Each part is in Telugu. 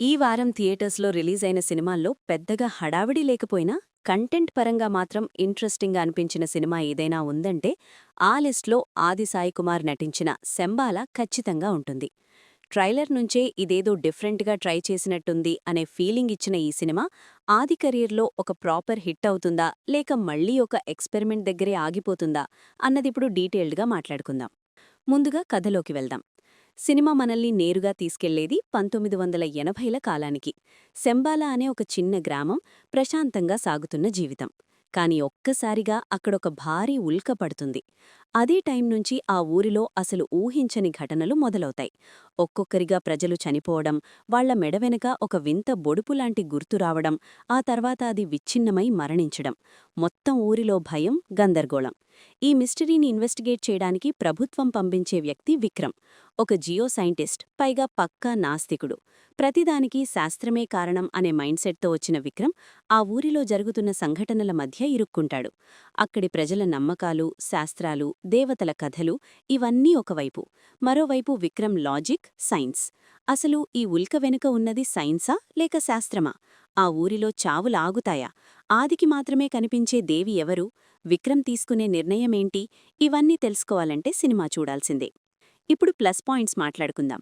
ఈ వారం థియేటర్స్లో రిలీజ్ అయిన సినిమాల్లో పెద్దగా హడావిడి లేకపోయినా కంటెంట్ పరంగా మాత్రం ఇంట్రెస్టింగ్గా అనిపించిన సినిమా ఏదైనా ఉందంటే ఆ లిస్ట్లో ఆది సాయి కుమార్ నటించిన శంబాల ఖచ్చితంగా ఉంటుంది. ట్రైలర్ నుంచే ఇదేదో డిఫరెంట్గా ట్రై చేసినట్టుంది అనే ఫీలింగ్ ఇచ్చిన ఈ సినిమా ఆది కెరీర్లో ఒక ప్రాపర్ హిట్ అవుతుందా లేక మళ్లీ ఒక ఎక్స్పెరిమెంట్ దగ్గరే ఆగిపోతుందా అన్నదిప్పుడు డీటెయిల్డ్గా మాట్లాడుకుందాం. ముందుగా కథలోకి వెళ్దాం. సినిమా మనల్ని నేరుగా తీసుకెళ్లేది 1980ల కాలానికి. శంబాల అనే ఒక చిన్న గ్రామం, ప్రశాంతంగా సాగుతున్న జీవితం. కాని ఒక్కసారిగా అక్కడొక భారీ ఉల్క పడుతుంది. అదే టైం నుంచి ఆ ఊరిలో అసలు ఊహించని ఘటనలు మొదలవుతాయి. ఒక్కొక్కరిగా ప్రజలు చనిపోవడం, వాళ్ల మెడ వెనక ఒక వింత బొడుపులాంటి గుర్తు రావడం, ఆ తర్వాత అది విచ్ఛిన్నమై మరణించడం. మొత్తం ఊరిలో భయం, గందరగోళం. ఈ మిస్టరీని ఇన్వెస్టిగేట్ చేయడానికి ప్రభుత్వం పంపించే వ్యక్తి విక్రమ్. ఒక జియో సైంటిస్ట్, పైగా పక్కా నాస్తికుడు. ప్రతిదానికి శాస్త్రమే కారణం అనే మైండ్సెట్తో వచ్చిన విక్రమ్ ఆ ఊరిలో జరుగుతున్న సంఘటనల మధ్య ఇరుక్కుంటాడు. అక్కడి ప్రజల నమ్మకాలు, శాస్త్రాలు, దేవతల కథలు ఇవన్నీ ఒకవైపు. మరోవైపు విక్రమ్ లాజిక్, సైన్స్. అసలు ఈ ఉల్క వెనుక ఉన్నది సైన్సా లేక శాస్త్రమా? ఆ ఊరిలో చావులాగుతాయా? ఆదికి మాత్రమే కనిపించే దేవి ఎవరు? విక్రమ్ తీసుకునే నిర్ణయమేంటి? ఇవన్నీ తెలుసుకోవాలంటే సినిమా చూడాల్సిందే. ఇప్పుడు ప్లస్ పాయింట్స్ మాట్లాడుకుందాం.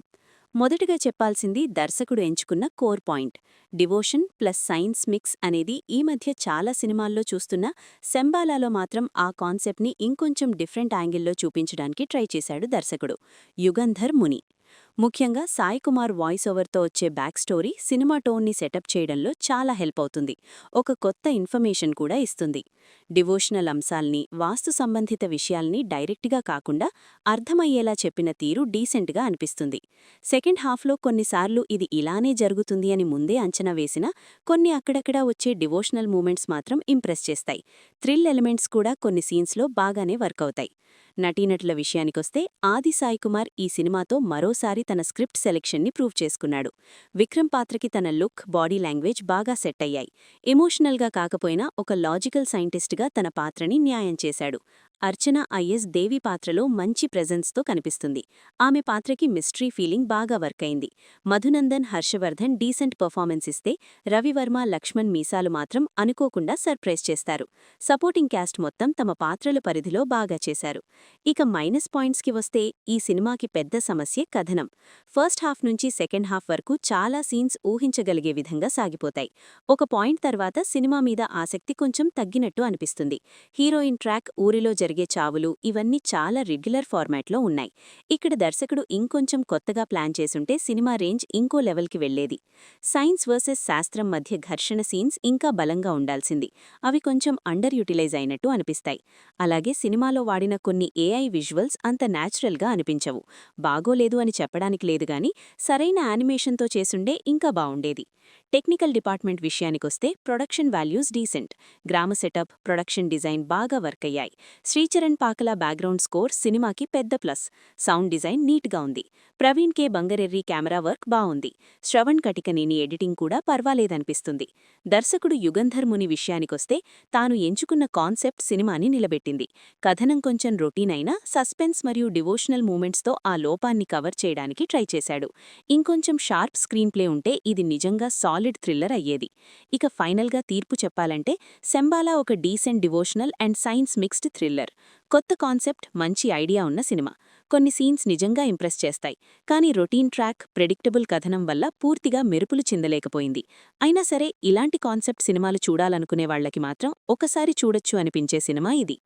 మొదటగా చెప్పాల్సింది దర్శకుడు ఎంచుకున్న core point. Devotion plus science mix అనేది ఈ మధ్య చాలా సినిమాల్లో చూస్తున్న శంబాలాలో మాత్రం ఆ కాన్సెప్ట్ని ఇంకొంచెం డిఫరెంట్ యాంగిల్లో చూపించడానికి ట్రై చేశాడు దర్శకుడు. యుగంధర్ ముని. ముఖ్యంగా సాయి కుమార్ వాయిస్ ఓవర్తో వచ్చే బ్యాక్ స్టోరీ సినిమా టోన్ని సెటప్ చేయడంలో చాలా హెల్ప్ అవుతుంది. ఒక కొత్త ఇన్ఫర్మేషన్ కూడా ఇస్తుంది. డివోషనల్ అంశాల్ని, వాస్తు సంబంధిత విషయాల్ని డైరెక్ట్గా కాకుండా అర్థమయ్యేలా చెప్పిన తీరు డీసెంట్గా అనిపిస్తుంది. సెకండ్ హాఫ్లో కొన్నిసార్లు ఇది ఇలానే జరుగుతుంది అని ముందే అంచనా వేసినా కొన్ని అక్కడక్కడా వచ్చే డివోషనల్ మూమెంట్స్ మాత్రం ఇంప్రెస్ చేస్తాయి. థ్రిల్ ఎలిమెంట్స్ కూడా కొన్ని సీన్స్లో బాగానే వర్కవుతాయి. నటీనటుల విషయానికొస్తే ఆది సాయి కుమార్ ఈ సినిమాతో మరోసారి తన స్క్రిప్ట్ సెలెక్షన్ని ప్రూవ్ చేసుకున్నాడు. విక్రమ్ పాత్రకి తన లుక్, బాడీ లాంగ్వేజ్ బాగా సెట్ అయ్యాయి. ఎమోషనల్గా కాకపోయినా ఒక లాజికల్ సైంటిస్ట్గా తన పాత్రని న్యాయం చేశాడు. అర్చన ఐఎస్ దేవి పాత్రలో మంచి ప్రెజెన్స్తో కనిపిస్తుంది. ఆమె పాత్రకి మిస్టరీ ఫీలింగ్ బాగా వర్కైంది. మధునందన్, హర్షవర్ధన్ డీసెంట్ పర్ఫార్మెన్స్ ఇస్తే రవివర్మ, లక్ష్మణ్ మీసాలు మాత్రం అనుకోకుండా సర్ప్రైజ్ చేస్తారు. సపోర్టింగ్ క్యాస్ట్ మొత్తం తమ పాత్రల పరిధిలో బాగా చేశారు. ఇక మైనస్ పాయింట్స్కి వస్తే ఈ సినిమాకి పెద్ద సమస్య కథనం. ఫస్ట్ హాఫ్ నుంచి సెకండ్ హాఫ్ వరకు చాలా సీన్స్ ఊహించగలిగే విధంగా సాగిపోతాయి. ఒక పాయింట్ తర్వాత సినిమా మీద ఆసక్తి కొంచెం తగ్గినట్టు అనిపిస్తుంది. హీరోయిన్ ట్రాక్, ఊరిలో జరిగే చావులు ఇవన్నీ చాలా రెగ్యులర్ ఫార్మాట్లో ఉన్నాయి. ఇక్కడ దర్శకుడు ఇంకొంచెం కొత్తగా ప్లాన్ చేసుంటే సినిమా రేంజ్ ఇంకో లెవెల్కి వెళ్లేది. సైన్స్ వర్సెస్ శాస్త్రం మధ్య ఘర్షణ సీన్స్ ఇంకా బలంగా ఉండాల్సింది. అవి కొంచెం అండర్ యూటిలైజ్ అయినట్టు అనిపిస్తాయి. అలాగే సినిమాలో వాడిన కొన్ని ఏఐ విజువల్స్ అంత న్యాచురల్గా అనిపించవు. బాగోలేదు అని చెప్పడానికి లేదుగాని సరైన యానిమేషన్తో చేసుండే ఇంకా బావుండేది. టెక్నికల్ డిపార్ట్మెంట్ విషయానికొస్తే ప్రొడక్షన్ వాల్యూస్ డీసెంట్. గ్రామ సెటప్, ప్రొడక్షన్ డిజైన్ బాగా వర్కయ్యాయి. శ్రీచరణ్ పాకలా బ్యాక్గ్రౌండ్ స్కోర్ సినిమాకి పెద్ద ప్లస్. సౌండ్ డిజైన్ నీట్గా ఉంది. ప్రవీణ్ కే బంగరెర్రి కెమెరా వర్క్ బావుంది. శ్రవణ్ కటికనేని ఎడిటింగ్ కూడా పర్వాలేదనిపిస్తుంది. దర్శకుడు యుగంధర్ ముని విషయానికొస్తే తాను ఎంచుకున్న కాన్సెప్ట్ సినిమాని నిలబెట్టింది. కథనం కొంచెం రొటీన్ అయినా సస్పెన్స్ మరియు డివోషనల్ మూమెంట్స్తో ఆ లోపాన్ని కవర్ చేయడానికి ట్రై చేశాడు. ఇంకొంచెం షార్ప్ స్క్రీన్ ప్లే ఉంటే ఇది నిజంగా సాలిడ్ థ్రిల్లర్ అయ్యేది. ఇక ఫైనల్గా తీర్పు చెప్పాలంటే శంబాలా ఒక decent devotional and science mixed thriller. కొత్త కాన్సెప్ట్, మంచి ఐడియా ఉన్న సినిమా. కొన్ని సీన్స్ నిజంగా ఇంప్రెస్ చేస్తాయి. కానీ రొటీన్ ట్రాక్, ప్రెడిక్టబుల్ కథనం వల్ల పూర్తిగా మెరుపులు చిందలేకపోయింది. అయినా సరే ఇలాంటి కాన్సెప్ట్ సినిమాలు చూడాలనుకునే వాళ్లకి మాత్రం ఒకసారి చూడొచ్చు అనిపించే సినిమా ఇది.